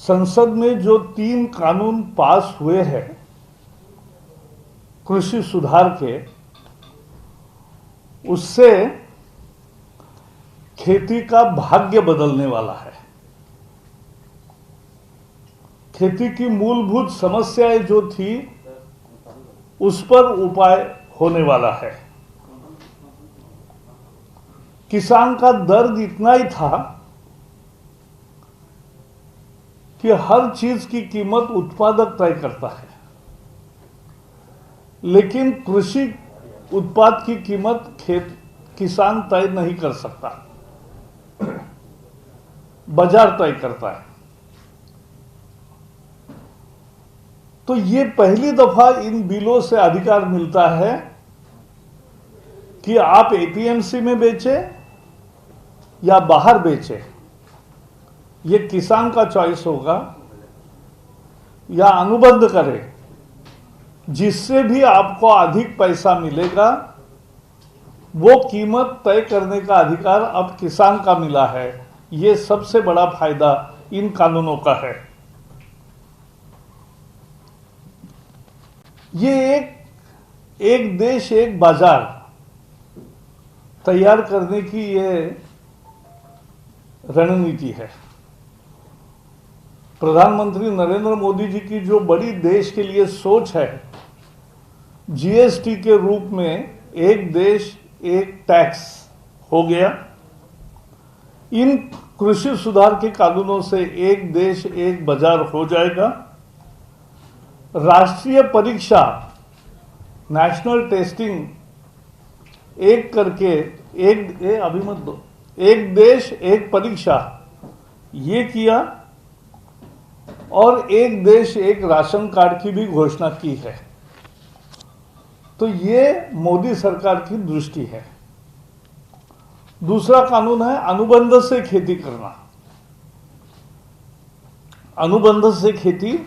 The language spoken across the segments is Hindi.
संसद में जो 3 कानून पास हुए हैं कृषि सुधार के, उससे खेती का भाग्य बदलने वाला है। खेती की मूलभूत समस्याएं जो थी उस पर उपाय होने वाला है। किसान का दर्द इतना ही था कि हर चीज की कीमत उत्पादक तय करता है, लेकिन कृषि उत्पाद की कीमत किसान तय नहीं कर सकता, बाजार तय करता है। तो ये पहली दफा इन बिलों से अधिकार मिलता है कि आप एपीएमसी में बेचें या बाहर बेचें, ये किसान का चॉइस होगा, या अनुबंध करें जिससे भी आपको अधिक पैसा मिलेगा, वो कीमत तय करने का अधिकार अब किसान का मिला है। ये सबसे बड़ा फायदा इन कानूनों का है। ये एक देश एक बाजार तैयार करने की ये रणनीति है। प्रधानमंत्री नरेंद्र मोदी जी की जो बड़ी देश के लिए सोच है, जीएसटी के रूप में एक देश एक टैक्स हो गया। इन कृषि सुधार के कानूनों से एक देश एक बाजार हो जाएगा। राष्ट्रीय परीक्षा, नेशनल टेस्टिंग एक करके एक देश एक परीक्षा ये किया, और एक देश एक राशन कार्ड की भी घोषणा की है। तो ये मोदी सरकार की दृष्टि है। दूसरा कानून है अनुबंध से खेती करना। अनुबंध से खेती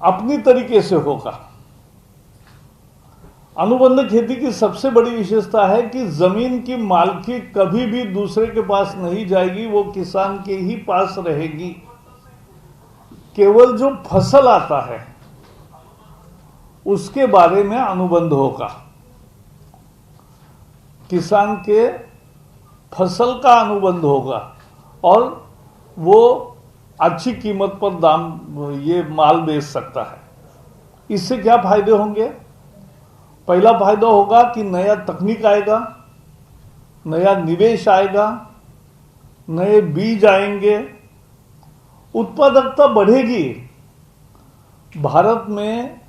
अपनी तरीके से होगा। अनुबंध खेती की सबसे बड़ी विशेषता है कि जमीन की मालकी कभी भी दूसरे के पास नहीं जाएगी, वो किसान के ही पास रहेगी। केवल जो फसल आता है उसके बारे में अनुबंध होगा। किसान के फसल का अनुबंध होगा और वो अच्छी कीमत पर ये माल बेच सकता है। इससे क्या फायदे होंगे? पहला फायदा होगा कि नया तकनीक आएगा, नया निवेश आएगा, नए बीज आएंगे, उत्पादकता बढ़ेगी। भारत में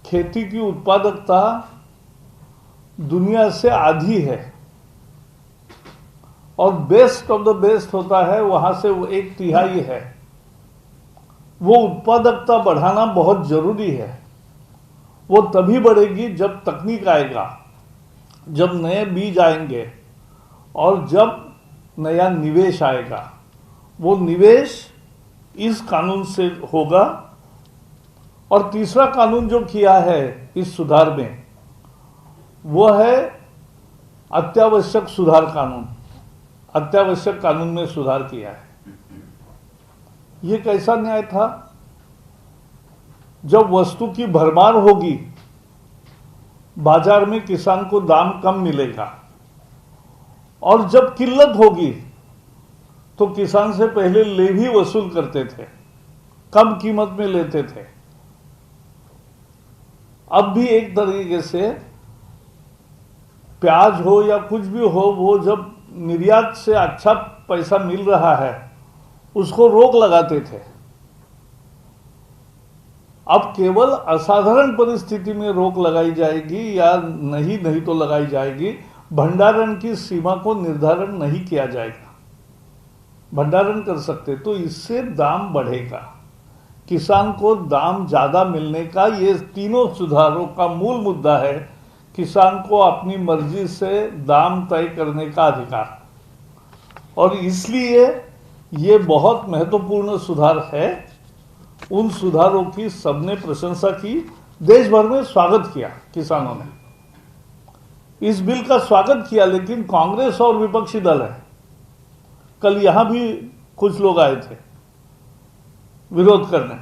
खेती की उत्पादकता दुनिया से आधी है और बेस्ट ऑफ द बेस्ट होता है, वहां से वो 1/3 है। वो उत्पादकता बढ़ाना बहुत जरूरी है। वो तभी बढ़ेगी जब तकनीक आएगा, जब नए बीज आएंगे और जब नया निवेश आएगा। वो निवेश इस कानून से होगा। और तीसरा कानून जो किया है इस सुधार में, वो है अत्यावश्यक सुधार कानून। अत्यावश्यक कानून में सुधार किया है। ये कैसा न्याय था? जब वस्तु की भरमार होगी, बाजार में किसान को दाम कम मिलेगा, और जब किल्लत होगी तो किसान से पहले ले भी वसूल करते थे, कम कीमत में लेते थे। अब भी एक तरीके से प्याज हो या कुछ भी हो, वो जब निर्यात से अच्छा पैसा मिल रहा है उसको रोक लगाते थे। अब केवल असाधारण परिस्थिति में रोक लगाई जाएगी या नहीं तो लगाई जाएगी। भंडारण की सीमा को निर्धारण नहीं किया जाएगा। भंडारण कर सकते तो इससे दाम बढ़ेगा। किसान को दाम ज्यादा मिलने का ये तीनों सुधारों का मूल मुद्दा है। किसान को अपनी मर्जी से दाम तय करने का अधिकार, और इसलिए ये बहुत महत्वपूर्ण सुधार है। उन सुधारों की सबने प्रशंसा की, देश भर में स्वागत किया। किसानों ने इस बिल का स्वागत किया, लेकिन कांग्रेस और विपक्षी दल है कल यहां भी कुछ लोग आए थे विरोध करने।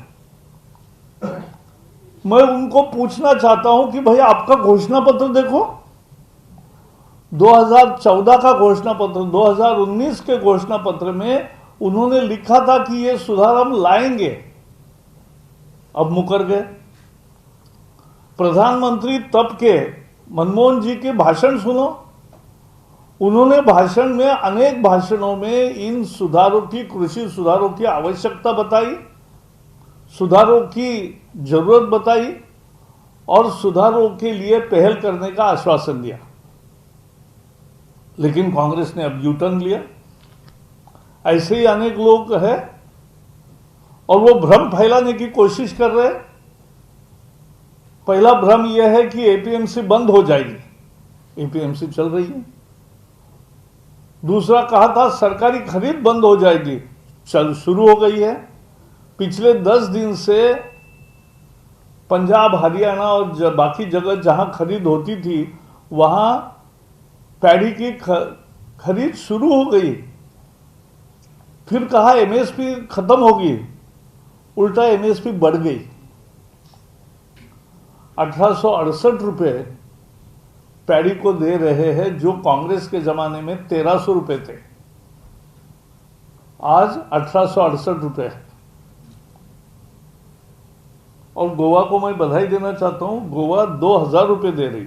मैं उनको पूछना चाहता हूं कि भाई आपका घोषणा पत्र देखो, 2014 का घोषणा पत्र, 2019 के घोषणा पत्र में उन्होंने लिखा था कि ये सुधार हम लाएंगे, अब मुकर गए। प्रधानमंत्री तब के मनमोहन जी के भाषण सुनो, उन्होंने भाषण में, अनेक भाषणों में इन सुधारों की, कृषि सुधारों की आवश्यकता बताई, सुधारों की जरूरत बताई और सुधारों के लिए पहल करने का आश्वासन दिया। लेकिन कांग्रेस ने अब यू टर्न लिया। ऐसे ही अनेक लोग हैं और वो भ्रम फैलाने की कोशिश कर रहे हैं। पहला भ्रम यह है कि एपीएमसी बंद हो जाएगी, एपीएमसी चल रही है। दूसरा कहा था सरकारी खरीद बंद हो जाएगी, चल शुरू हो गई है। पिछले 10 दिन से पंजाब, हरियाणा और बाकी जगह जहां खरीद होती थी वहां पैडी की खरीद शुरू हो गई। फिर कहा एमएसपी खत्म होगी, उल्टा एमएसपी बढ़ गई। 1868 रुपए पैडी को दे रहे हैं, जो कांग्रेस के जमाने में 1300 रुपए थे, आज 1868 रुपए है। और गोवा को मैं बधाई देना चाहता हूं, गोवा 2000 रुपए दे रही,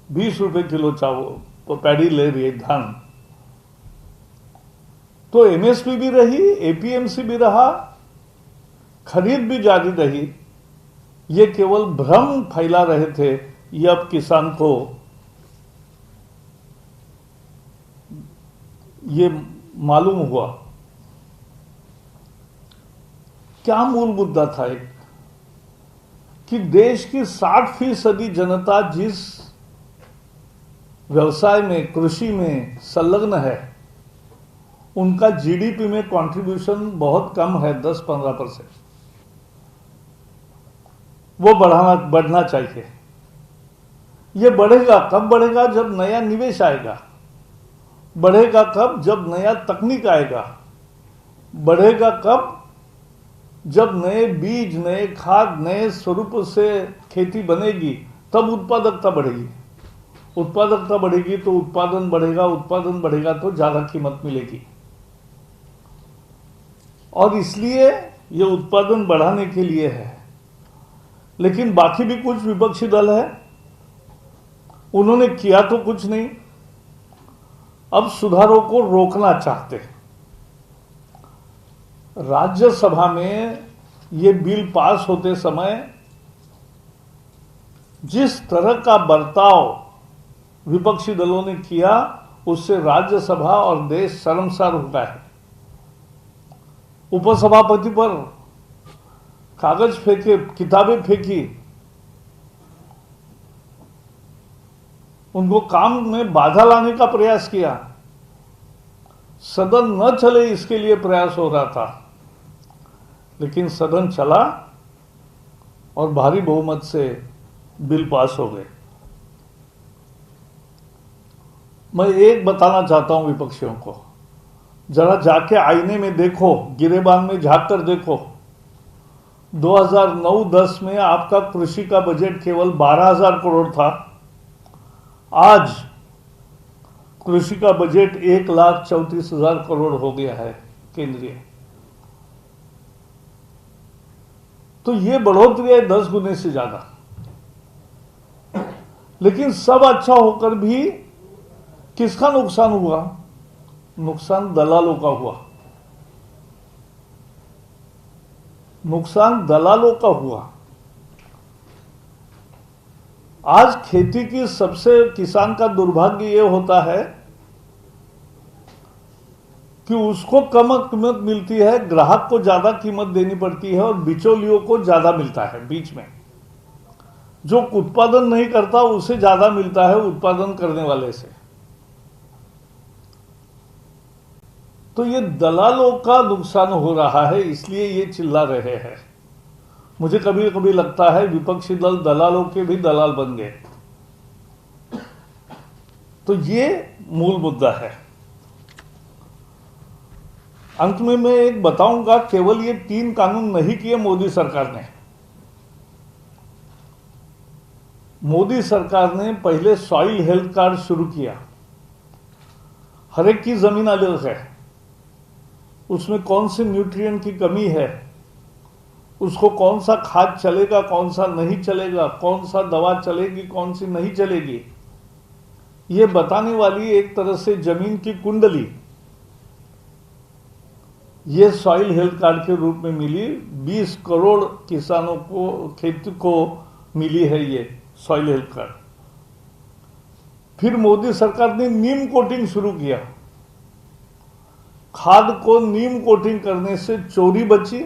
20 रुपए किलो चावल पैडी ले रही है, धान। तो एमएसपी भी रही, एपीएमसी भी रहा, खरीद भी जारी रही। ये केवल भ्रम फैला रहे थे, ये अब किसान को ये मालूम हुआ। क्या मूल मुद्दा था एक, कि देश की 60% जनता जिस व्यवसाय में, कृषि में संलग्न है, उनका जीडीपी में कंट्रीब्यूशन बहुत कम है, 10-15%। वो बढ़ना चाहिए। ये बढ़ेगा कब? बढ़ेगा जब नया निवेश आएगा। बढ़ेगा कब? जब नया तकनीक आएगा। बढ़ेगा कब? जब नए बीज, नए खाद, नए स्वरूप से खेती बनेगी, तब उत्पादकता बढ़ेगी। उत्पादकता बढ़ेगी तो उत्पादन बढ़ेगा, उत्पादन बढ़ेगा तो ज्यादा कीमत मिलेगी। और इसलिए ये उत्पादन बढ़ाने के लिए है। लेकिन बाकी भी कुछ विपक्षी दल है, उन्होंने किया तो कुछ नहीं, अब सुधारों को रोकना चाहते हैं। राज्यसभा में ये बिल पास होते समय जिस तरह का बर्ताव विपक्षी दलों ने किया, उससे राज्यसभा और देश शर्मसार हो गया है। उपसभापति पर कागज फेंके, किताबें फेंकी, उनको काम में बाधा लाने का प्रयास किया। सदन न चले इसके लिए प्रयास हो रहा था, लेकिन सदन चला और भारी बहुमत से बिल पास हो गए। मैं एक बताना चाहता हूं विपक्षियों को, जरा जाके आईने में देखो, गिरेबान में झांक कर देखो। 2009-10 में आपका कृषि का बजट केवल 12,000 करोड़ था, आज कृषि का बजट 1,34,000 करोड़ हो गया है केंद्रीय। तो ये बढ़ोतरी है 10 गुने से ज्यादा। लेकिन सब अच्छा होकर भी किसका नुकसान हुआ? नुकसान दलालों का हुआ। नुकसान दलालों का हुआ। आज खेती की सबसे, किसान का दुर्भाग्य यह होता है कि उसको कम कीमत मिलती है, ग्राहक को ज्यादा कीमत देनी पड़ती है और बिचौलियों को ज्यादा मिलता है बीच में। जो उत्पादन नहीं करता उसे ज्यादा मिलता है उत्पादन करने वाले से। तो ये दलालों का नुकसान हो रहा है, इसलिए ये चिल्ला रहे हैं। मुझे कभी कभी लगता है विपक्षी दल दलालों के भी दलाल बन गए। तो ये मूल मुद्दा है। अंत में मैं एक बताऊंगा, केवल ये 3 कानून नहीं किए मोदी सरकार ने। मोदी सरकार ने पहले सॉइल हेल्थ कार्ड शुरू किया। हर एक की जमीन अलग है, उसमें कौन से न्यूट्रिएंट की कमी है, उसको कौन सा खाद चलेगा, कौन सा नहीं चलेगा, कौन सा दवा चलेगी, कौन सी नहीं चलेगी, ये बताने वाली एक तरह से जमीन की कुंडली, ये सॉइल हेल्थ कार्ड के रूप में मिली। 20 करोड़ किसानों को, खेती को मिली है ये सॉइल हेल्थ कार्ड। फिर मोदी सरकार ने नीम कोटिंग शुरू किया। खाद को नीम कोटिंग करने से चोरी बची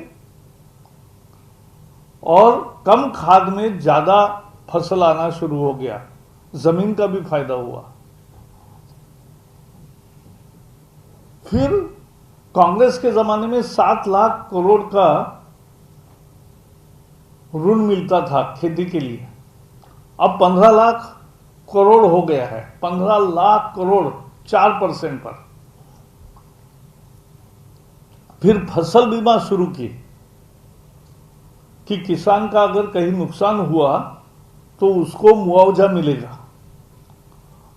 और कम खाद में ज्यादा फसल आना शुरू हो गया, जमीन का भी फायदा हुआ। फिर कांग्रेस के जमाने में 7 लाख करोड़ का ऋण मिलता था खेती के लिए, अब 15 लाख करोड़ हो गया है। 15 लाख करोड़ 4% पर। फिर फसल बीमा शुरू की कि किसान का अगर कहीं नुकसान हुआ तो उसको मुआवजा मिलेगा,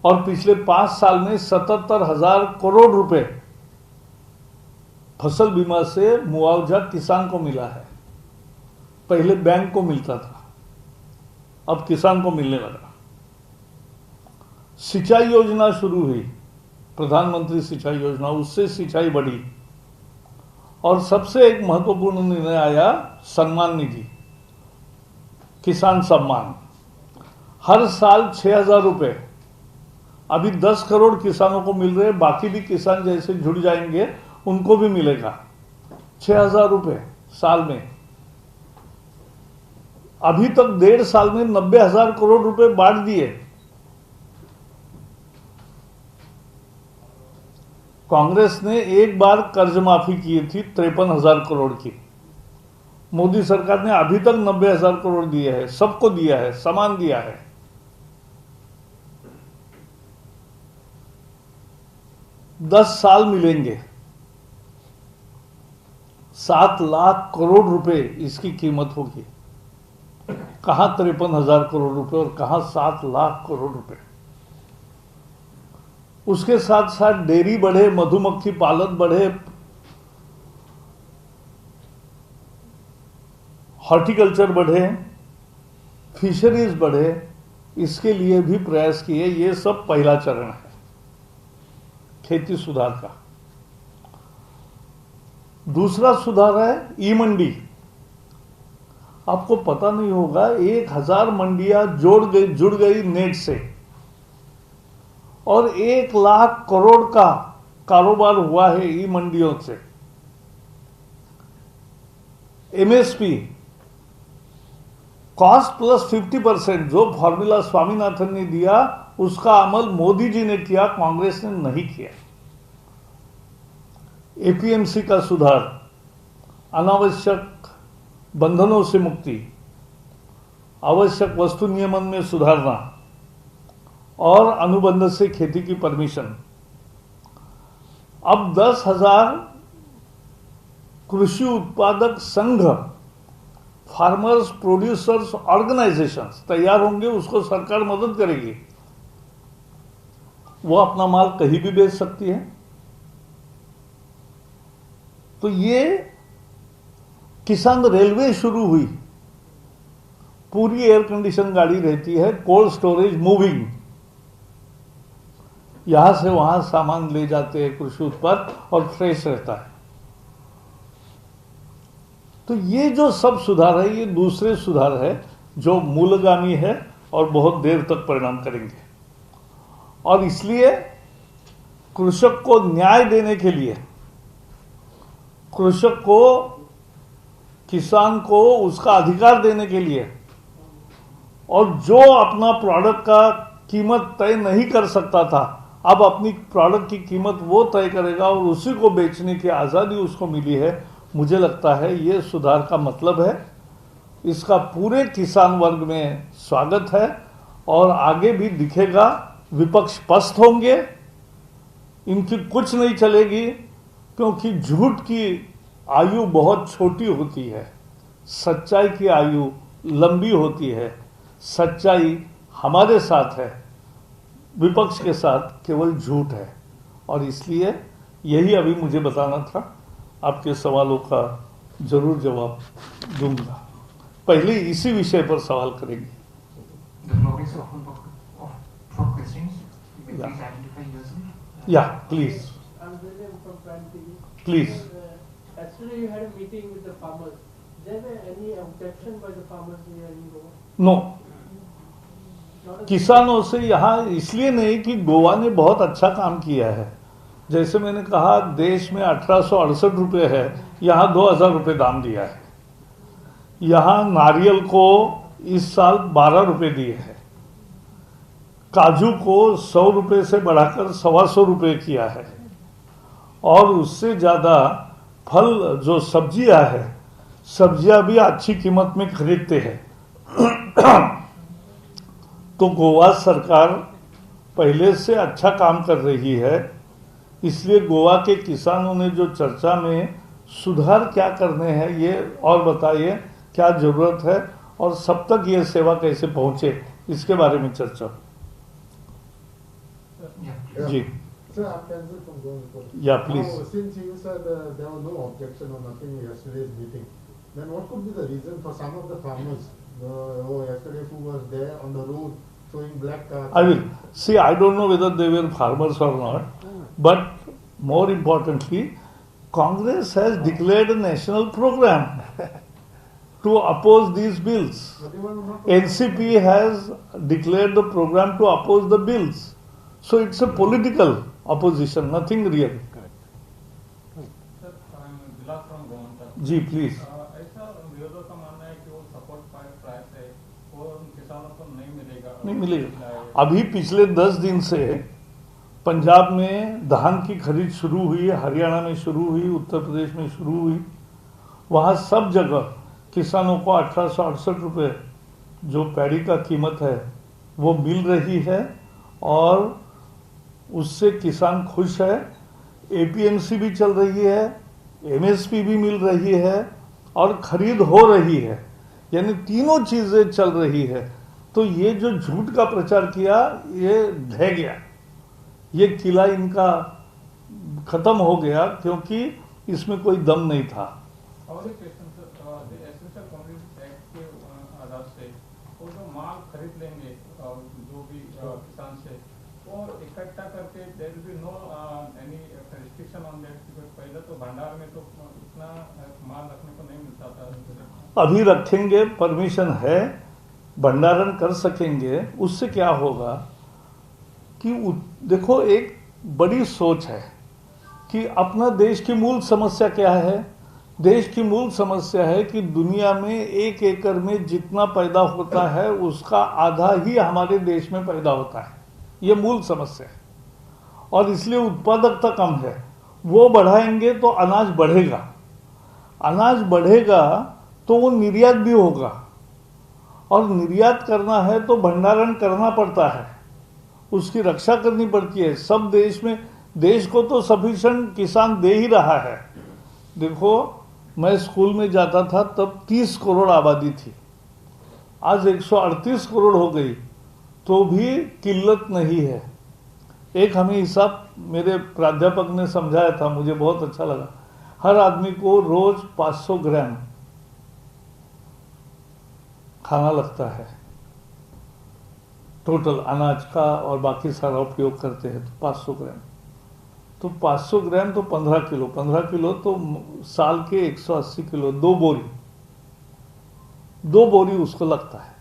और पिछले 5 साल में 77,000 करोड़ रुपए फसल बीमा से मुआवजा किसान को मिला है। पहले बैंक को मिलता था, अब किसान को मिलने लगा। सिंचाई योजना शुरू हुई, प्रधानमंत्री सिंचाई योजना, उससे सिंचाई बढ़ी। और सबसे एक महत्वपूर्ण निर्णय आया, सम्मान निधि, किसान सम्मान। हर साल 6,000 रुपए, अभी 10 करोड़ किसानों को मिल रहे, बाकी भी किसान जैसे जुड़ जाएंगे उनको भी मिलेगा 6,000 रुपए साल में। अभी तक 1.5 साल में 90,000 करोड़ रुपए बांट दिए। कांग्रेस ने एक बार कर्ज माफी की थी 53,000 करोड़ की। मोदी सरकार ने अभी तक 90,000 करोड़ दिए हैं, सबको दिया है, समान दिया है। दस साल मिलेंगे, 7 लाख करोड़ रुपए इसकी कीमत होगी। कहां 53,000 करोड़ रुपए और कहां 7 लाख करोड़ रुपए। उसके साथ साथ डेयरी बढ़े, मधुमक्खी पालन बढ़े, हॉर्टिकल्चर बढ़े, फिशरीज बढ़े, इसके लिए भी प्रयास किए। ये सब पहला चरण है खेती सुधार का। दूसरा सुधार है ई मंडी। आपको पता नहीं होगा, 1,000 मंडियां जुड़ गई नेट से, और 1 लाख करोड़ का कारोबार हुआ है ई मंडियों से। एमएसपी, कॉस्ट प्लस 50%, जो फॉर्मूला स्वामीनाथन ने दिया उसका अमल मोदी जी ने किया, कांग्रेस ने नहीं किया। एपीएमसी का सुधार, अनावश्यक बंधनों से मुक्ति, आवश्यक वस्तु नियमन में सुधारना और अनुबंध से खेती की परमिशन। अब 10,000 कृषि उत्पादक संघ, फार्मर्स प्रोड्यूसर्स ऑर्गेनाइजेशंस तैयार होंगे, उसको सरकार मदद करेगी। वो अपना माल कहीं भी बेच सकती है। तो ये किसान रेलवे शुरू हुई, पूरी एयर कंडीशन गाड़ी रहती है, कोल्ड स्टोरेज मूविंग, यहां से वहां सामान ले जाते हैं कृषि उत्पाद, और फ्रेश रहता है। तो ये जो सब सुधार है, ये दूसरे सुधार है जो मूलगामी है और बहुत देर तक परिणाम करेंगे। और इसलिए कृषक को न्याय देने के लिए, कृषक को, किसान को उसका अधिकार देने के लिए, और जो अपना प्रोडक्ट का कीमत तय नहीं कर सकता था, अब अपनी प्रोडक्ट की कीमत वो तय करेगा और उसी को बेचने की आज़ादी उसको मिली है। मुझे लगता है ये सुधार का मतलब है। इसका पूरे किसान वर्ग में स्वागत है और आगे भी दिखेगा। विपक्ष पस्त होंगे, इनकी कुछ नहीं चलेगी, क्योंकि झूठ की आयु बहुत छोटी होती है, सच्चाई की आयु लंबी होती है। सच्चाई हमारे साथ है, विपक्ष के साथ केवल झूठ है। और इसलिए यही अभी मुझे बताना था। आपके सवालों का जरूर जवाब दूंगा। पहले इसी विषय पर सवाल करेंगे। या please please. Yesterday you had a meeting with the farmers. There were any objection by the farmers here in Goa? No, किसानों से यहाँ इसलिए नहीं कि गोवा ने बहुत अच्छा काम किया है। जैसे मैंने कहा, देश में 1868 रुपये है, यहाँ 2000 रुपये दाम दिया है। यहाँ नारियल को इस साल 12 रुपये दिए हैं। काजू को 100 रुपये से बढ़ाकर 125 रुपये किया है। और उससे ज़्यादा फल जो सब्जियां है, सब्जियां भी अच्छी कीमत में खरीदते हैं। तो गोवा सरकार पहले से अच्छा काम कर रही है। इसलिए गोवा के किसानों ने जो चर्चा में सुधार क्या करने हैं ये और बताइए, क्या जरूरत है और सब तक ये सेवा कैसे पहुंचे, इसके बारे में चर्चा। जी Sir, I'm Tanzil from Goa Report. Yeah, please. Now, since you said there was no objection or nothing in yesterday's meeting, then what could be the reason for some of the farmers yesterday who was there on the road showing black cards? I will see. I don't know whether they were farmers or not, but more importantly, Congress has declared a national program to oppose these bills. But they were not NCP has declared the program to oppose the bills. So it's a political opposition, nothing real. Sir, Bilas from गोवंता। जी प्लीज। ऐसा विरोधों का मानना है कि वो सपोर्ट प्राइस है वो किसानों को नहीं मिलेगा। नहीं मिलेगा। अभी पिछले 10 दिन से पंजाब में धान की खरीद शुरू हुई, हरियाणा में शुरू हुई, उत्तर प्रदेश में शुरू हुई। वहाँ सब जगह किसानों को 1868 रुपये जो पैडी का कीमत है वो मिल रही है और उससे किसान खुश है। एपीएमसी भी चल रही है, एमएसपी भी मिल रही है और खरीद हो रही है, यानी तीनों चीजें चल रही है। तो ये जो झूठ का प्रचार किया ये ढह गया, ये किला इनका खत्म हो गया क्योंकि इसमें कोई दम नहीं था। और एक question sir, essential commodities act के आधार से वो जो माल खरीद लेंगे जो भी किसान से वो इकट्ठा करके there will be no any restriction on that, because पहले तो भंडार में तो इतना माल रखने को नहीं मिलता था। अभी रखेंगे, परमिशन है, भंडारण कर सकेंगे। उससे क्या होगा कि देखो एक बड़ी सोच है कि अपना देश की मूल समस्या क्या है। देश की मूल समस्या है कि दुनिया में 1 एकड़ में जितना पैदा होता है उसका आधा ही हमारे देश में पैदा होता है। ये मूल समस्या है और इसलिए उत्पादकता कम है। वो बढ़ाएंगे तो अनाज बढ़ेगा, अनाज बढ़ेगा तो वो निर्यात भी होगा और निर्यात करना है तो भंडारण करना पड़ता है, उसकी रक्षा करनी पड़ती है। सब देश में, देश को तो सफिशिएंट किसान दे ही रहा है। देखो मैं स्कूल में जाता था तब 30 करोड़ आबादी थी, आज 138 करोड़ हो गई तो भी किल्लत नहीं है। एक हमें हिसाब मेरे प्राध्यापक ने समझाया था, मुझे बहुत अच्छा लगा। हर आदमी को रोज 500 ग्राम खाना लगता है, टोटल अनाज का और बाकी सारा उपयोग करते हैं तो 500 ग्राम। तो 500 ग्राम तो 15 किलो, 15 किलो तो साल के 180 किलो, 2 बोरी उसको लगता है।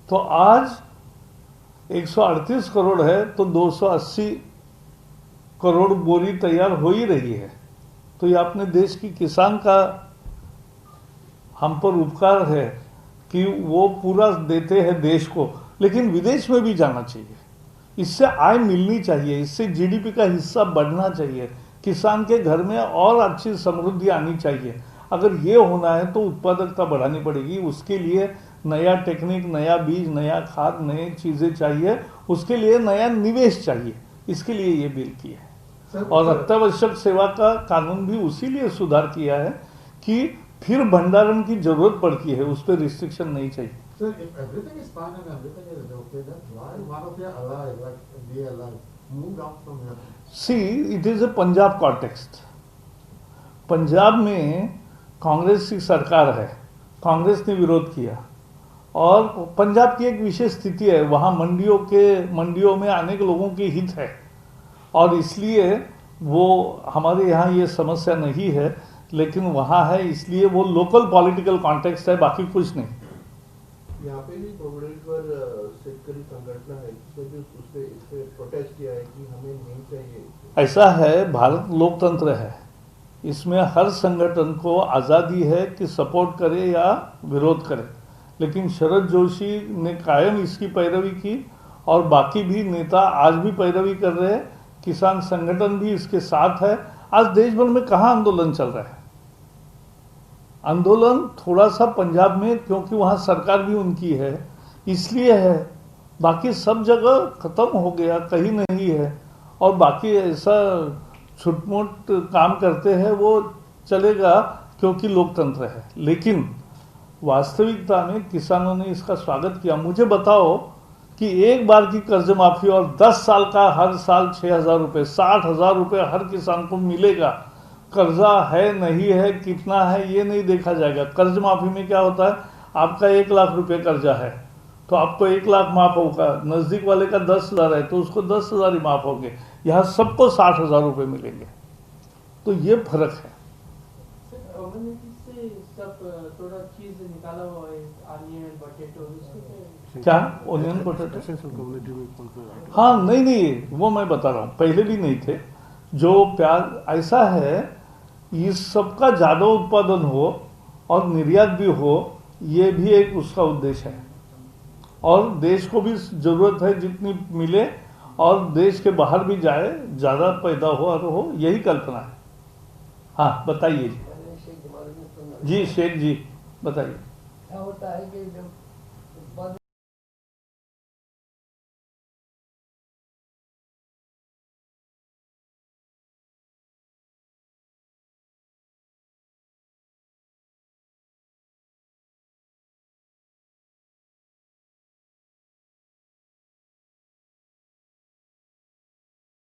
तो आज 138 करोड़ है तो 280 करोड़ बोरी तैयार हो ही रही है। तो ये अपने देश की किसान का हम पर उपकार है कि वो पूरा देते हैं देश को, लेकिन विदेश में भी जाना चाहिए। इससे आय मिलनी चाहिए, इससे जीडीपी का हिस्सा बढ़ना चाहिए, किसान के घर में और अच्छी समृद्धि आनी चाहिए। अगर ये होना है तो उत्पादकता बढ़ानी पड़ेगी। उसके लिए नया टेक्निक, नया बीज, नया खाद, नई चीज़ें चाहिए। उसके लिए नया निवेश चाहिए। इसके लिए ये बिल की है। और अत्यावश्यक सेवा का कानून भी उसीलिए सुधार किया है कि फिर भंडारण की जरूरत पड़ती है, उस पर रिस्ट्रिक्शन नहीं चाहिए। Sir, if everything is fine and everything is okay, then why one of your allies, like DLI, moved out from here? See, it is a Punjab context. Punjab में कांग्रेस की सरकार है, कांग्रेस ने विरोध किया, और पंजाब की एक विशेष स्थिति है, वहाँ मंडियों में अनेक लोगों के हित है, और इसलिए वो हमारे यहाँ ये समस्या नहीं है, लेकिन वहाँ है, इसलिए वो लोकल पॉलिटिकल कॉन्टेक्स्ट है, बाकी कुछ नहीं। यहाँ पे भी भुवनेश्वर शेतकरी संगठन है, उसने इस पे प्रोटेस्ट किया है कि हमें नहीं चाहिए। ऐसा है, भारत लोकतंत्र है, इसमें हर संगठन को आज़ादी है कि सपोर्ट करे या विरोध करे, लेकिन शरद जोशी ने कायम इसकी पैरवी की, और बाकी भी नेता आज भी पैरवी कर रहे हैं, किसान संगठन भी इसके साथ है। आज देश भर में कहाँ आंदोलन चल रहा है? आंदोलन थोड़ा सा पंजाब में, क्योंकि वहाँ सरकार भी उनकी है, इसलिए है, बाकी सब जगह खत्म हो गया, कहीं नहीं है। और बाकी ऐसा छुटमुट काम करते हैं वो चलेगा, क्योंकि लोकतंत्र है, लेकिन वास्तविकता में किसानों ने इसका स्वागत किया। मुझे बताओ कि एक बार की कर्ज माफी और 10 साल का हर साल 6,000 रुपये, 60,000 रुपये हर किसान को मिलेगा। कर्जा है नहीं है, कितना है, ये नहीं देखा जाएगा। कर्ज माफी में क्या होता है, आपका 1 लाख रुपये कर्जा है तो आपको 1 लाख माफ होगा, नजदीक वाले का 10,000 है तो उसको 10,000 ही माफ होंगे, यहाँ सबको 60,000 रुपये मिलेंगे। तो ये फर्क है। कम्युनिटी से सब थोड़ा चीज निकाला हुआ है, ऑनियन पोटैटो, क्या ओनियन पोटैटो? हाँ, नहीं, वो मैं बता रहा हूँ, पहले भी नहीं थे। जो प्याज ऐसा है, इस सब का ज़्यादा उत्पादन हो और निर्यात भी हो, ये भी एक उसका उद्देश्य है, और देश को भी ज़रूरत है जितनी मिले, और देश के बाहर भी जाए, ज़्यादा पैदा हो और हो, यही कल्पना है। हाँ, बताइए जी, शेख जी बताइए। क्या होता है कि जब